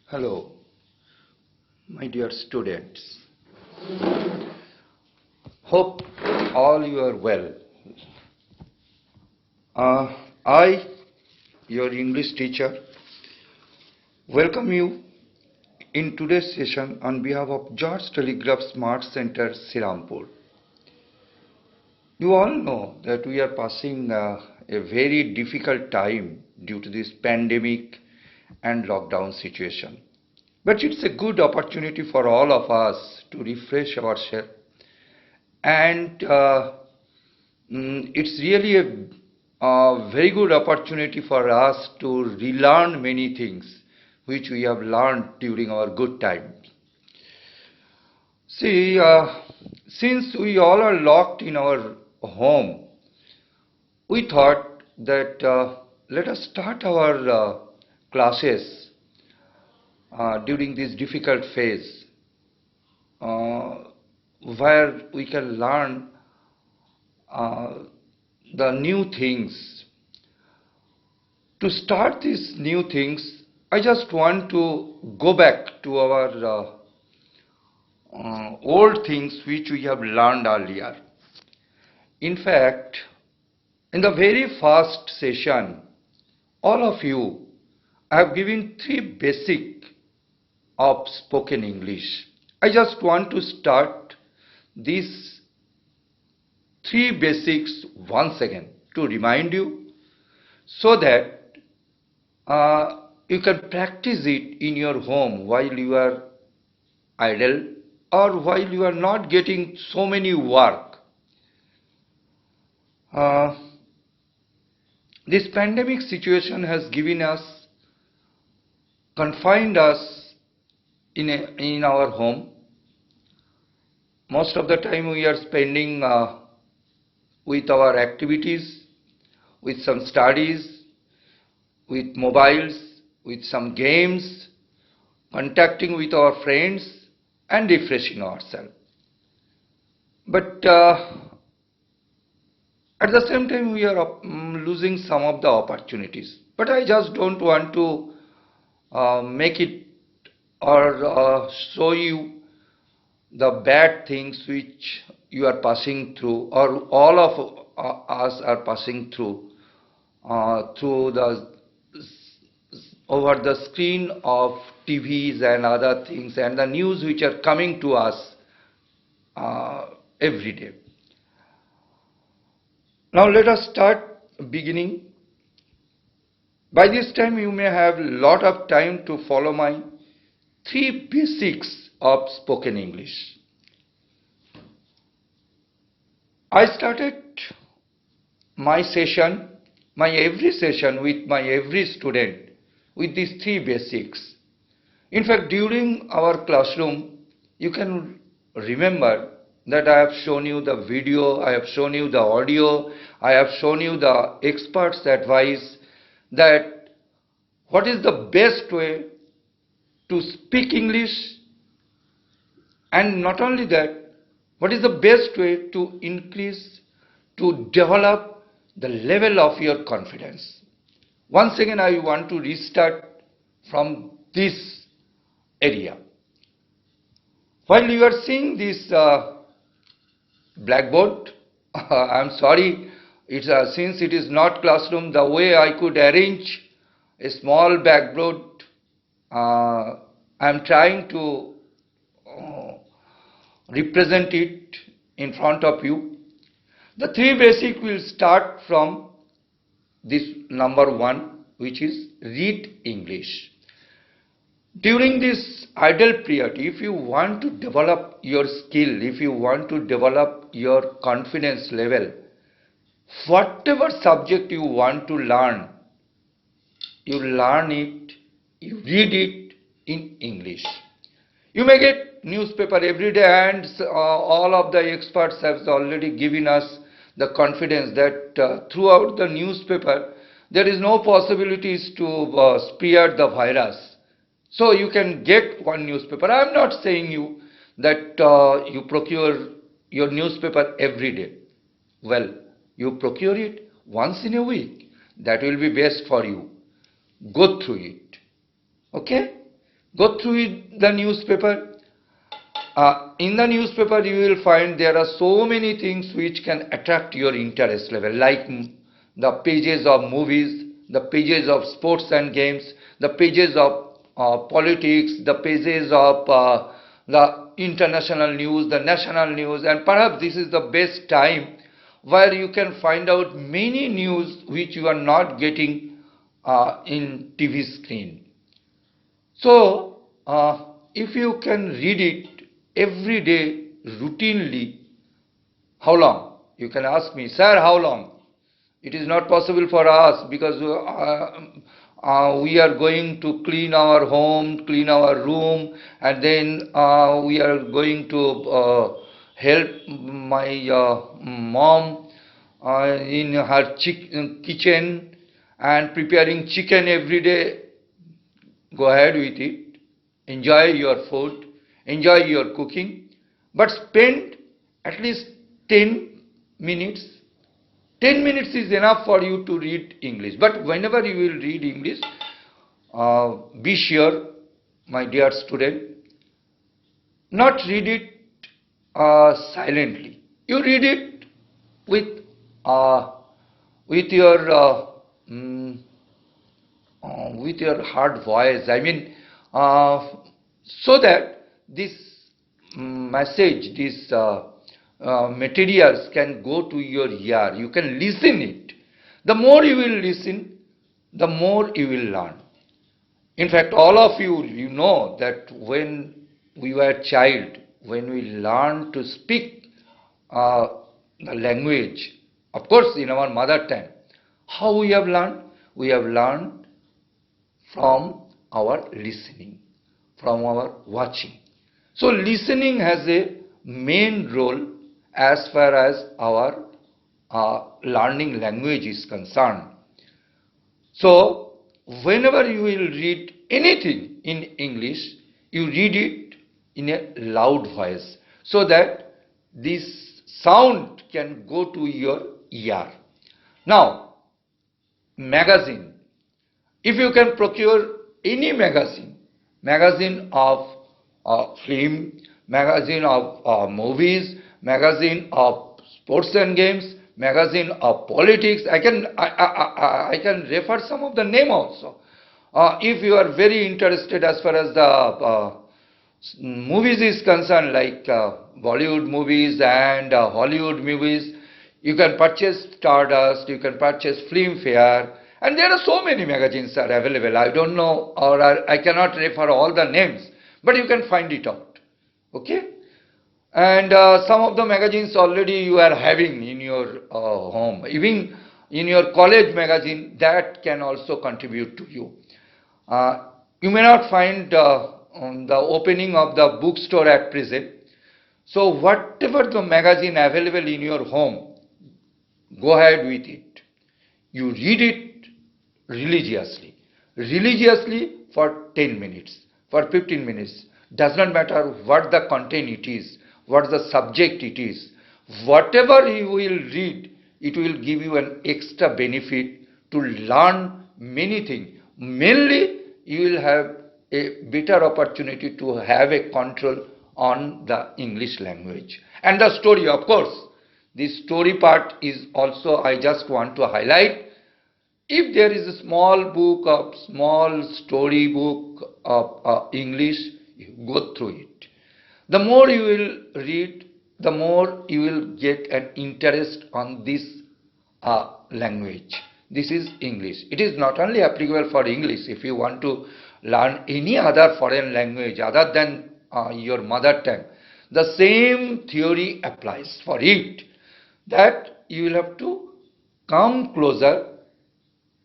Hello, my dear students. Hope all you are well. I, your English teacher, welcome you in today's session on behalf of George Telegraph Smart Center, Sirampur. You all know that we are passing a very difficult time due to this pandemic and lockdown situation. But it's a good opportunity for all of us to refresh ourselves and it's really a very good opportunity for us to relearn many things which we have learned during our good times. See, since we all are locked in our home, we thought that let us start our classes during this difficult phase uh, where we can learn the new things. To start these new things, I just want to go back to our old things which we have learned earlier. In fact, in the very first session, all of you, I have given three basic of spoken English. I just want to start these three basics once again to remind you so that you can practice it in your home while you are idle or while you are not getting so many work. Uh, this pandemic situation has confined us in our home. Most of the time we are spending with our activities, with some studies, with mobiles, with some games, contacting with our friends and refreshing ourselves. But at the same time we are losing some of the opportunities. But I just don't want to make it or show you the bad things which you are passing through or all of us are passing through the over the screen of TVs and other things and the news which are coming to us every day. Now let us start beginning. By this time you may have a lot of time to follow my three basics of spoken English. I started my session, my every session with my every student with these three basics. In fact, during our classroom, you can remember that I have shown you the video, I have shown you the audio, I have shown you the experts' advice that what is the best way to speak English, and not only that, what is the best way to increase, to develop the level of your confidence. Once again, I want to restart from this area. While you are seeing this blackboard, I'm sorry, it's since it is not classroom, the way I could arrange a small blackboard, I'm trying to represent it in front of you. The three basic will start from this number one, which is read English. During this idle period, if you want to develop your skill, if you want to develop your confidence level, whatever subject you want to learn, you learn it, you read it in English. You may get newspaper every day and all of the experts have already given us the confidence that throughout the newspaper there is no possibilities to spread the virus. So you can get one newspaper. I am not saying you that you procure your newspaper every day. Well, you procure it once in a week. That will be best for you. Go through it. Okay? Go through the newspaper. In the newspaper, you will find there are so many things which can attract your interest level, like the pages of movies, the pages of sports and games, the pages of politics, the pages of the international news, the national news, and perhaps this is the best time where you can find out many news which you are not getting in TV screen. So, if you can read it every day routinely, how long? You can ask me, sir, how long? It is not possible for us because we are going to clean our home, clean our room, and then we are going to help my mom in her kitchen and preparing chicken every day. Go ahead with it, enjoy your food, enjoy your cooking, but spend at least 10 minutes. 10 minutes is enough for you to read English. But whenever you will read English, be sure, my dear student, not read it silently. You read it with your with your hard voice. I mean, so that this message, this materials can go to your ear. You can listen it. The more you will listen, the more you will learn. In fact, all of you, you know that when we were a child, when we learned to speak the language, of course in our mother tongue, how we have learned? We have learned from our listening, from our watching. So listening has a main role as far as our learning language is concerned. So whenever you will read anything in English, you read it in a loud voice so that this sound can go to your ear. Now, magazine. If you can procure any magazine, magazine of film, magazine of movies, magazine of sports and games, magazine of politics, I can refer some of the name also. If you are very interested as far as the movies is concerned, like Bollywood movies and Hollywood movies, you can purchase Stardust, you can purchase Filmfare, and there are so many magazines are available. I don't know, or I cannot refer all the names, but you can find it out. Okay? And some of the magazines already you are having in your home. Even in your college magazine, that can also contribute to you. You may not find on the opening of the bookstore at present. So whatever the magazine available in your home, go ahead with it. You read it religiously. Religiously for 10 minutes, for 15 minutes. Does not matter what the content it is, what the subject it is. Whatever you will read, it will give you an extra benefit to learn many things. Mainly, you will have a better opportunity to have a control on the English language. And the story, of course, this story part is also, I just want to highlight. If there is a small book of small story book of English, you go through it. The more you will read, the more you will get an interest on this language. This is English. It is not only applicable for English. If you want to learn any other foreign language other than your mother tongue, the same theory applies for it. That you will have to come closer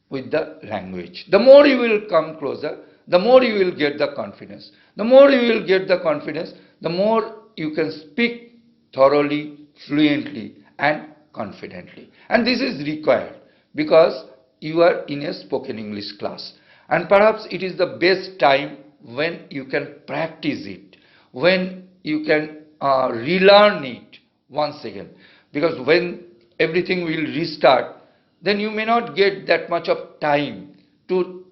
with the language. The more you will come closer, the more you will get the confidence. The more you will get the confidence, the more you can speak thoroughly, fluently and confidently. And this is required because you are in a spoken English class. And perhaps it is the best time when you can practice it, when you can relearn it once again. Because when everything will restart, then you may not get that much of time to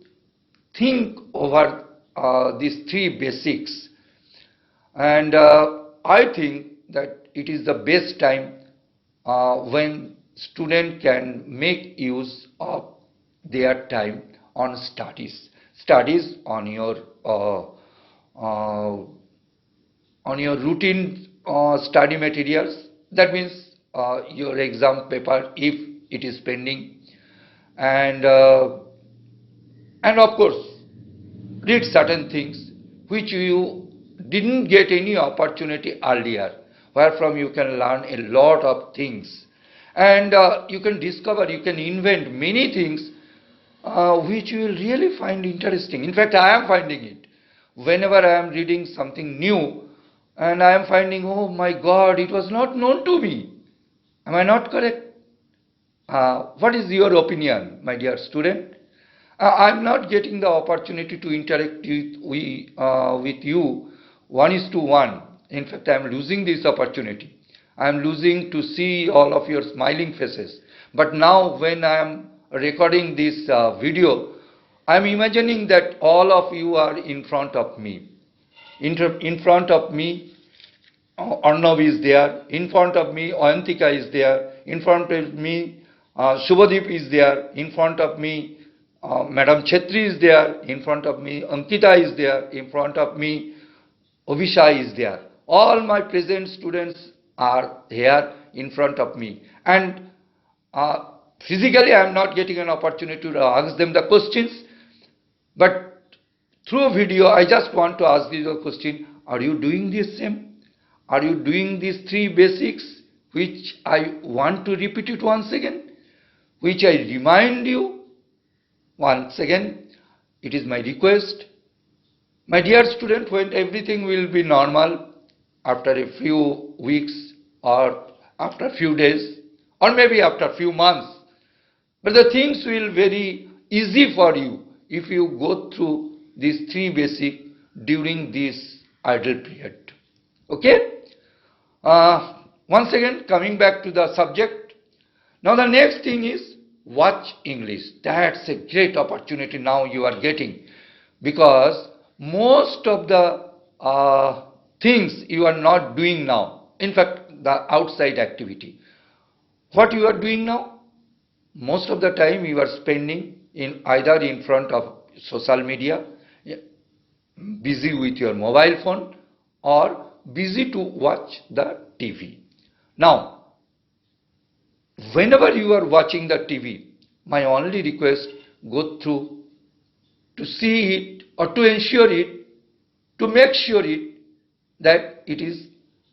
think over these three basics, and I think that it is the best time when student can make use of their time on studies uh, on your routine study materials. That means your exam paper if it is pending, and uh, and of course read certain things which you didn't get any opportunity earlier, wherefrom you can learn a lot of things, and you can discover, you can invent many things which you will really find interesting. In fact, I am finding it whenever I am reading something new, and I am finding, oh my God, it was not known to me. Am I not correct? What is your opinion, my dear student? I'm not getting the opportunity to interact with you 1:1. In fact, I'm losing this opportunity. I'm losing to see all of your smiling faces. But now, when I'm recording this video, I'm imagining that all of you are in front of me. In front of me, Arnav is there. In front of me, Ayantika is there. In front of me, Shubhadeep is there. In front of me, Madam Chetri is there. In front of me, Ankita is there. In front of me, Obisha is there. All my present students are here in front of me. And physically, I am not getting an opportunity to ask them the questions. But through video, I just want to ask you the question, are you doing the same? Are you doing these three basics, which I want to repeat it once again, which I remind you once again? It is my request. My dear student, when everything will be normal after a few weeks or after a few days or maybe after a few months, but the things will be very easy for you if you go through these three basic during this idle period. Okay? Once again, coming back to the subject. Now the next thing is watch English. That's a great opportunity now you are getting, because most of the things you are not doing now. In fact, the outside activity. What you are doing now? Most of the time you are spending in either in front of social media, busy with your mobile phone, or busy to watch the TV. Now, whenever you are watching the TV, my only request, go through to see it or to ensure it, to make sure it that it is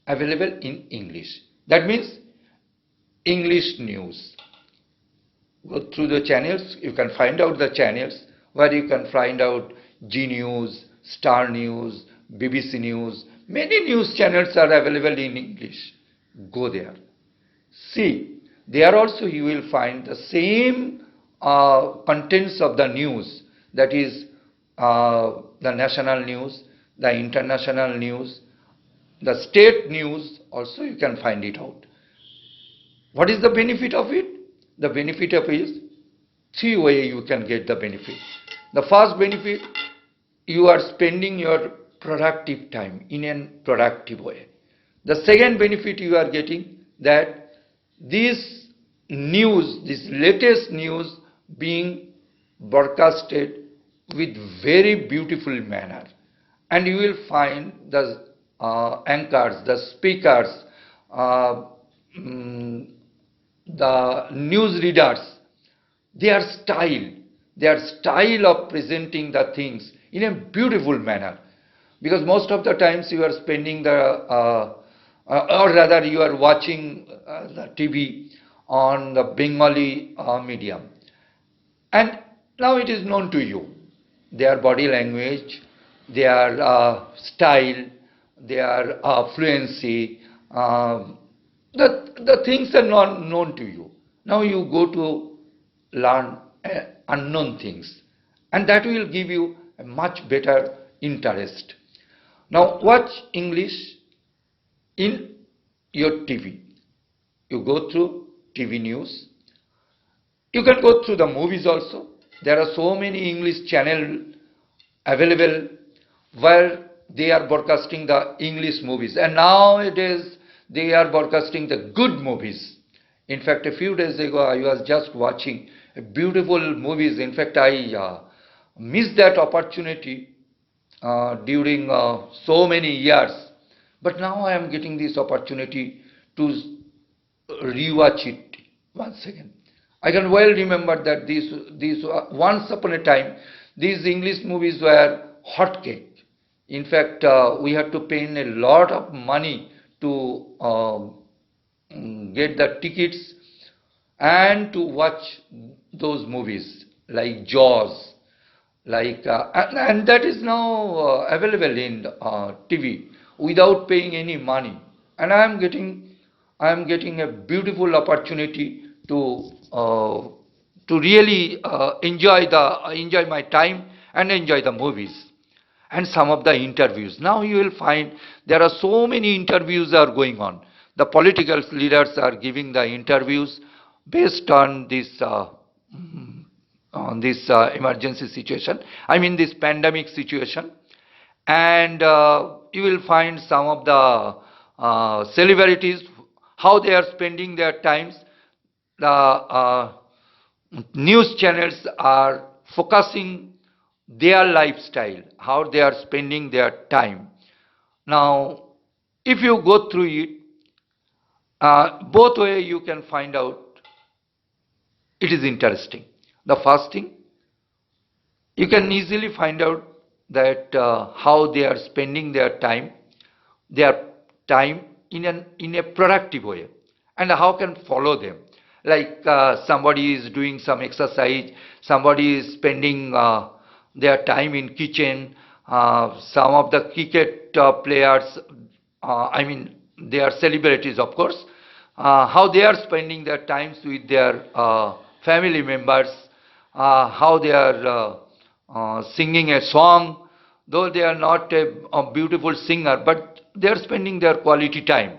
available in English. That means English news. Go through the channels, you can find out the channels where you can find out G News, Star News, BBC News. Many news channels are available in English. Go there. See, there also you will find the same contents of the news, that is the national news, the international news, the state news, also you can find it out. What is the benefit of it? The benefit of it is three ways you can get the benefit. The first benefit, you are spending your productive time in a productive way. The second benefit you are getting, that this news, this latest news being broadcasted with very beautiful manner, and you will find the anchors, the speakers, the news readers, their style of presenting the things in a beautiful manner. Because most of the times you are spending or rather you are watching the TV on the Bengali medium, and now it is known to you their body language, their style, their fluency, the things are not known to you. Now you go to learn unknown things, and that will give you a much better interest. Now watch English in your TV. You go through TV news. You can go through the movies also. There are so many English channels available where they are broadcasting the English movies, and nowadays they are broadcasting the good movies. In fact, a few days ago I was just watching beautiful movies. In fact, I missed that opportunity during so many years, but now I am getting this opportunity to rewatch it once again. I can well remember that these once upon a time these English movies were hot cake. In fact, we had to pay in a lot of money to get the tickets and to watch those movies like Jaws, and that is now available in TV without paying any money. And I am getting a beautiful opportunity to really enjoy my time and enjoy the movies and some of the interviews. Now you will find there are so many interviews are going on. The political leaders are giving the interviews based on this emergency situation. I mean this pandemic situation, and you will find some of the celebrities how they are spending their times. The news channels are focusing their lifestyle, how they are spending their time. Now, if you go through it, both way you can find out it is interesting. The first thing, you can easily find out that how they are spending their time in a productive way, and how can follow them. Like somebody is doing some exercise, somebody is spending their time in kitchen, some of the cricket players, I mean they are celebrities of course, how they are spending their times with their family members, how they are singing a song, though they are not a beautiful singer, but they are spending their quality time.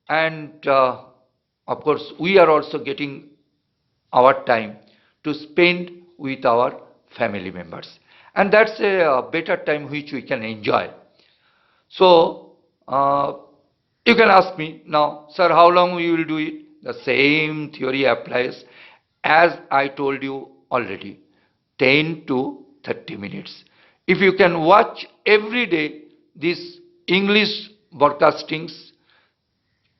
And of course, we are also getting our time to spend with our family members. And that's a better time which we can enjoy. So, you can ask me now, sir, how long we will do it? The same theory applies as I told you already, 10 to 30 minutes. If you can watch every day these English broadcastings,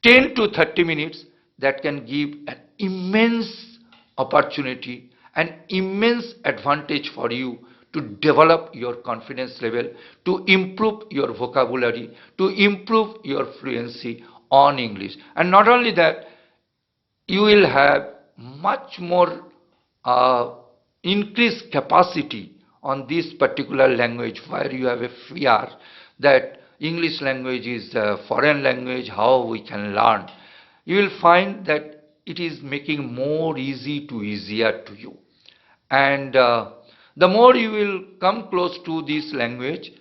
10 to 30 minutes, that can give an immense opportunity, an immense advantage for you to develop your confidence level, to improve your vocabulary, to improve your fluency on English. And not only that, you will have much more increased capacity on this particular language where you have a fear that English language is a foreign language, how we can learn. You will find that it is making more easier to you. And the more you will come close to this language,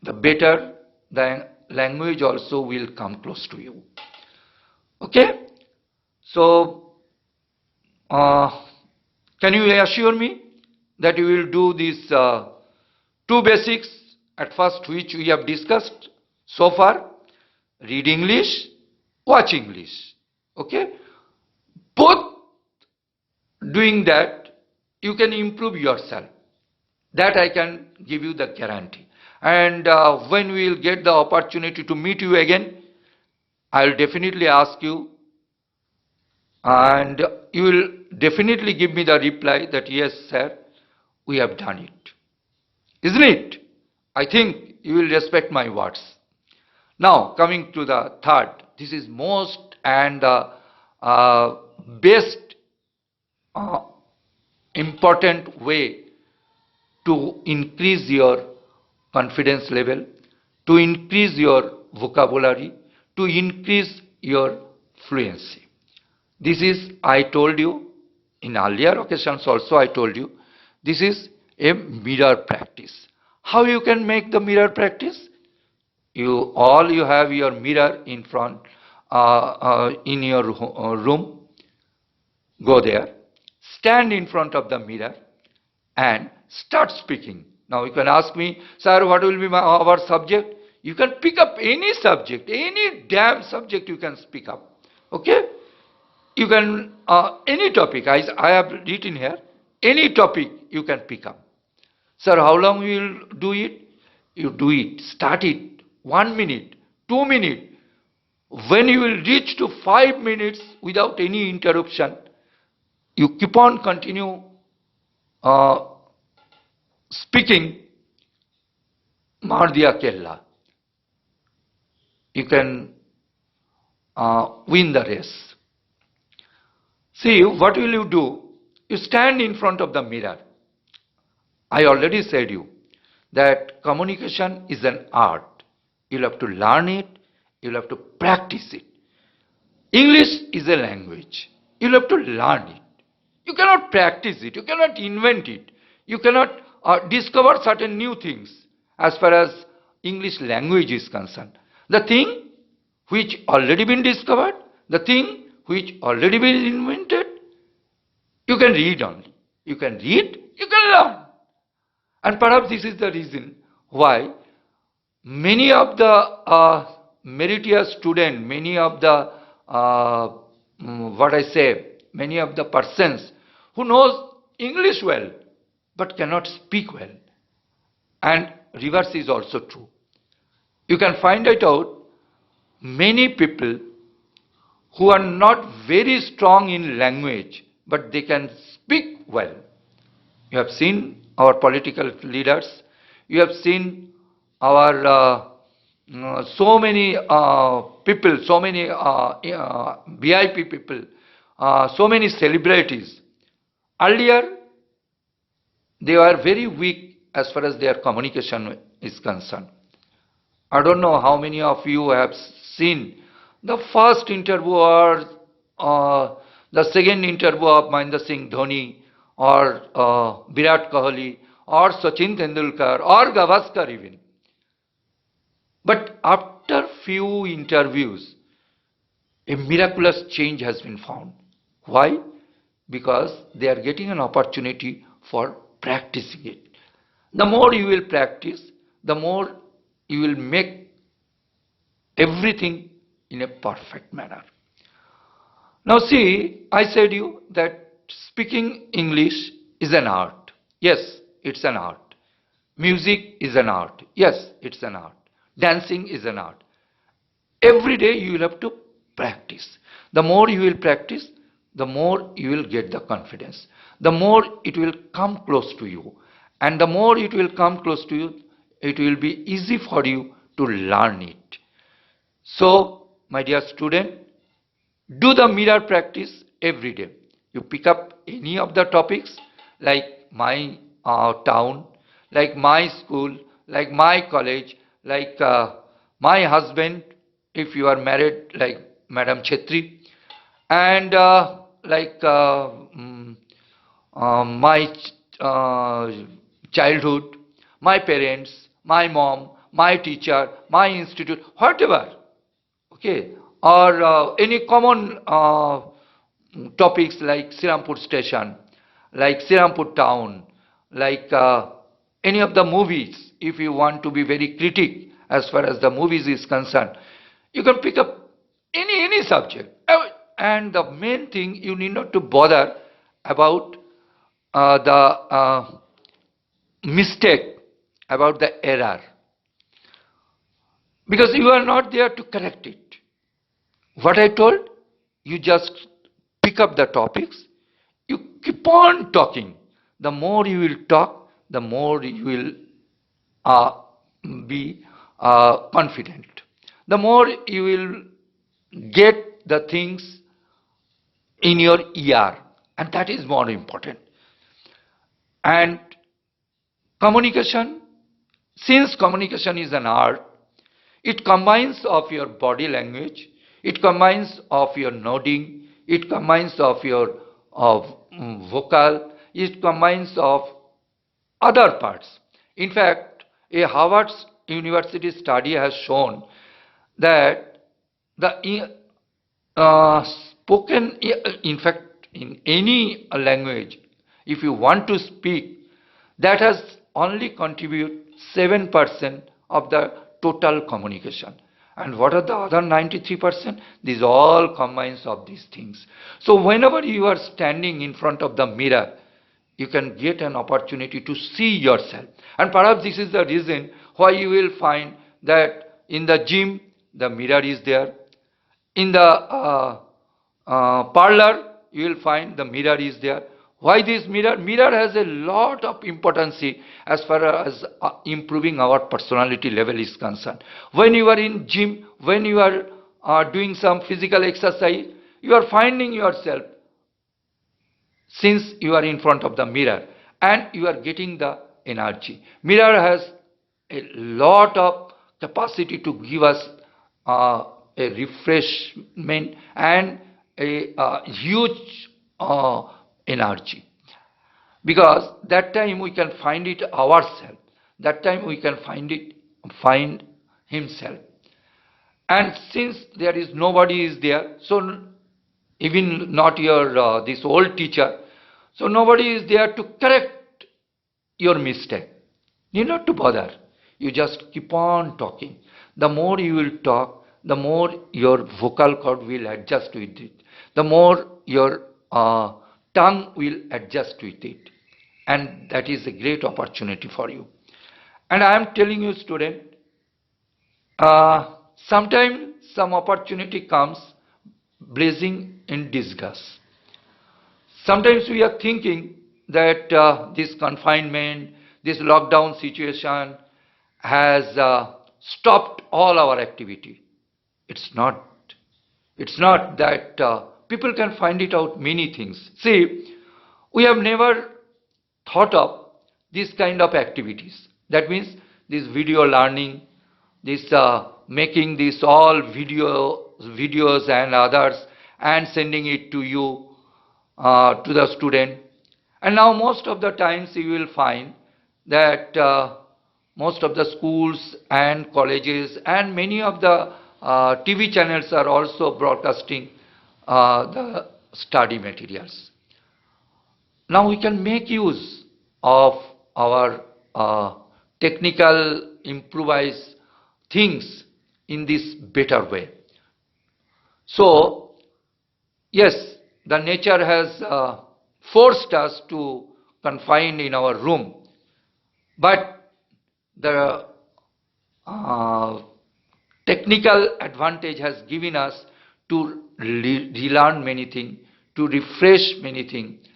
the better the language also will come close to you. Okay? So, can you assure me that you will do these two basics at first which we have discussed so far? Read English, watch English. Okay? Both doing that, you can improve yourself. That I can give you the guarantee. And when we will get the opportunity to meet you again, I will definitely ask you, and you will definitely give me the reply that yes, sir, we have done it. Isn't it? I think you will respect my words. Now, coming to the third, this is most and the best important way to increase your confidence level, to increase your vocabulary, to increase your fluency. This is, I told you, in earlier occasions also I told you, this is a mirror practice. How you can make the mirror practice? You have your mirror in front, in your room. Go there, stand in front of the mirror and start speaking. Now you can ask me, sir, what will be our subject? You can pick up any subject, any damn subject you can pick up. Okay? You can, any topic, I have written here, any topic you can pick up. Sir, how long you will do it? You do it, start it, 1 minute, 2 minutes. When you will reach to 5 minutes without any interruption, you keep on continue uh, speaking Mardia Kella. You can win the race. See, what will you do? You stand in front of the mirror. I already said you that communication is an art. You'll have to learn it, you'll have to practice it. English is a language. You'll have to learn it. You cannot practice it, you cannot invent it, you cannot discover certain new things as far as English language is concerned. The thing which already been discovered, the thing which already been invented, you can read only. You can read, you can learn. And perhaps this is the reason why many of the meritorious students, many of the, many of the persons who knows English well but cannot speak well. And reverse is also true. You can find it out, many people who are not very strong in language but they can speak well. You have seen our political leaders, you have seen our so many people, so many VIP people, so many celebrities. Earlier, they were very weak as far as their communication is concerned. I don't know how many of you have seen the first interview or the second interview of Mahendra Singh Dhoni or Virat Kohli or Sachin Tendulkar or Gavaskar even. But after few interviews, a miraculous change has been found. Why? Because they are getting an opportunity for practicing it. The more you will practice, the more you will make everything in a perfect manner. Now see, I said you that speaking English is an art. Yes, it's an art. Music is an art. Yes, it's an art. Dancing is an art. Every day you will have to practice. The more you will practice, the more you will get the confidence. The more it will come close to you. And the more it will come close to you, it will be easy for you to learn it. So, my dear student, do the mirror practice every day. You pick up any of the topics like my town, like my school, like my college, like my husband, if you are married, like Madam Chetri, and my childhood, my parents, my mom, my teacher, my institute, whatever, okay, or any common topics like Sirampur station, like Sirampur town, like any of the movies, if you want to be very critic as far as the movies is concerned, you can pick up any subject. And the main thing, you need not to bother about the mistake, about the error, because you are not there to correct it. What I told, you just pick up the topics, you keep on talking. The more you will talk, the more you will be confident. The more you will get the things in your ear, and that is more important. And communication, since communication is an art, it combines of your body language, it combines of your nodding, it combines of your vocal, it combines of other parts. In fact, a Harvard University study has shown that the spoken, in fact, in any language, if you want to speak, that has only contribute 7% of the total communication. And what are the other 93%? These all combines of these things. So whenever you are standing in front of the mirror, you can get an opportunity to see yourself. And perhaps this is the reason why you will find that in the gym, the mirror is there. In the parlor, you will find the mirror is there. Why this mirror? Mirror has a lot of importance as far as improving our personality level is concerned. When you are in gym, when you are doing some physical exercise, you are finding yourself since you are in front of the mirror and you are getting the energy. Mirror has a lot of capacity to give us a refreshment and a huge energy, because that time we can find it ourselves, that time we can find himself. And since there is nobody is there, so even not your this old teacher, so nobody is there to correct your mistake. You need not to bother. You just keep on talking. The more you will talk, the more your vocal cord will adjust with it. The more your tongue will adjust with it. And that is a great opportunity for you. And I am telling you, student, sometimes some opportunity comes blazing in disgust. Sometimes we are thinking that this confinement, this lockdown situation has stopped all our activity. It's not. It's not that people can find it out many things. See, we have never thought of this kind of activities. That means this video learning, this making this all videos and others and sending it to you, to the student. And now most of the times you will find that most of the schools and colleges and many of the TV channels are also broadcasting the study materials. Now we can make use of our technical improvised things in this better way. So, yes, the nature has forced us to confine in our room, but the technical advantage has given us to relearn many things, to refresh many things,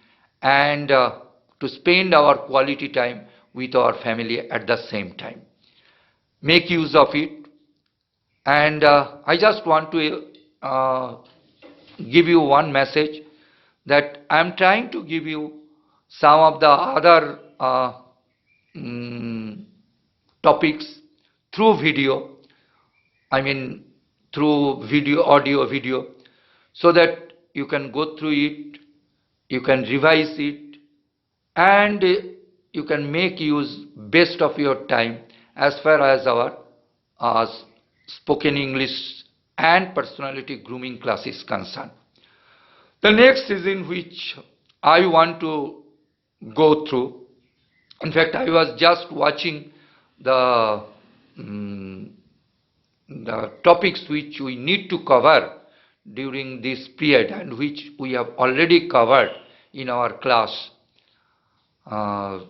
and to spend our quality time with our family at the same time. Make use of it. And I just want to give you one message, that I am trying to give you some of the other topics through video, I mean through video, audio, video, so that you can go through it, you can revise it, and you can make use best of your time as far as our spoken English and personality grooming class is concerned. The next season which I want to go through, in fact I was just watching the topics which we need to cover during this period and which we have already covered in our class. The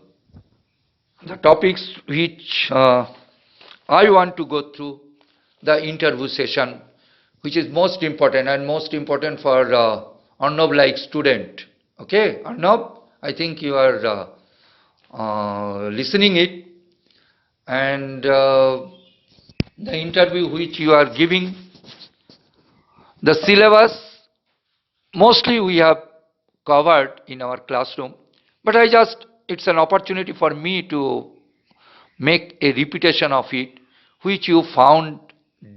topics which I want to go through, the interview session, which is most important and most important for Arnab like student. Okay, Arnab, I think you are listening it, and the interview which you are giving, the syllabus, mostly we have covered in our classroom, but it's an opportunity for me to make a repetition of it, which you found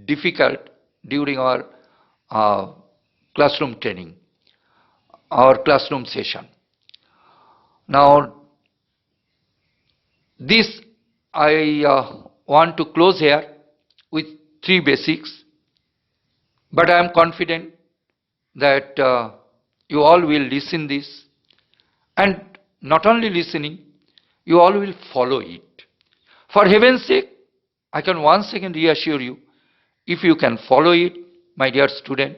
difficult during our classroom training, our classroom session. Now, this I want to close here with 3 basics, but I am confident that you all will listen this, and not only listening, you all will follow it. For heaven's sake, I can once again reassure you, if you can follow it, my dear student,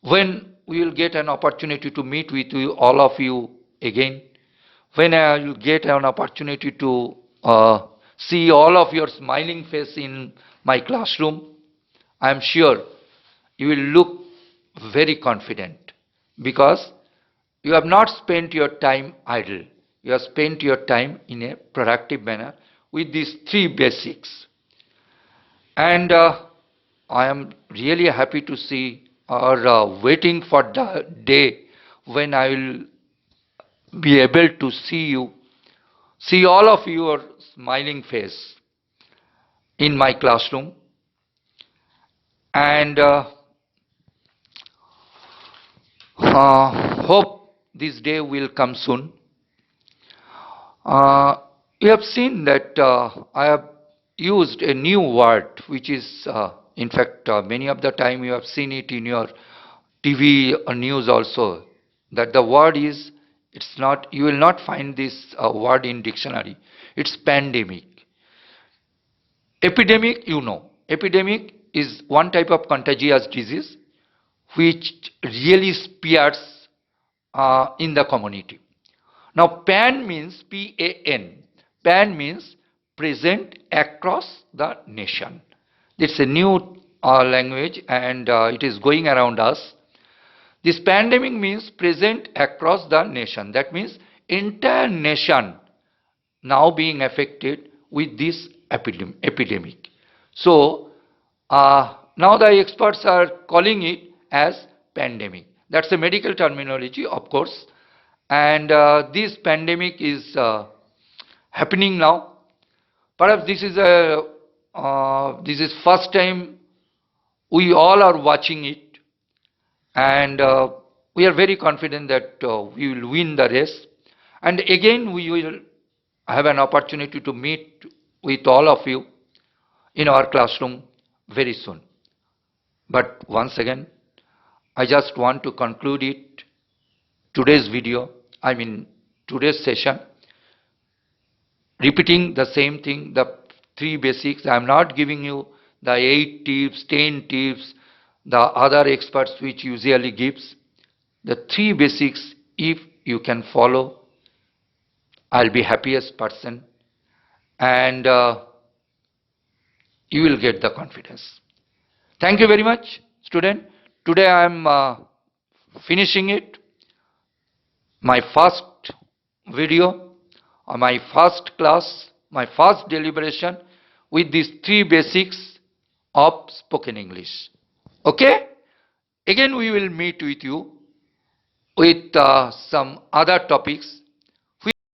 when we will get an opportunity to meet with you, all of you again, when I will get an opportunity to see all of your smiling face in my classroom, I am sure you will look very confident, because you have not spent your time idle. You have spent your time in a productive manner with these three basics. And I am really happy to see, or waiting for the day when I will be able to see all of your smiling face in my classroom. And hope this day will come soon. You have seen that I have used a new word, which is, in fact, many of the time you have seen it in your TV or news also, that the word is, it's not, you will not find this word in dictionary. It's pandemic. Epidemic, you know. Epidemic is one type of contagious disease which really spreads in the community. Now, PAN means P-A-N. PAN means present across the nation. It's a new language, and it is going around us. This pandemic means present across the nation. That means entire nation now being affected with this epidemic. So, now the experts are calling it as pandemic. That's a medical terminology, of course. And this pandemic is happening now. Perhaps this is first time we all are watching it, and we are very confident that we will win the race. And again, we will have an opportunity to meet with all of you in our classroom very soon. But once again, I just want to conclude today's video, today's session, repeating the same thing, the three basics. I am not giving you the 8 tips, 10 tips, the other experts which usually gives. The three basics, if you can follow, I'll be happiest person, and you will get the confidence. Thank you very much, student. Today I am finishing it, my first video, my first class, my first deliberation with these three basics of spoken English. Okay? Again we will meet with you with some other topics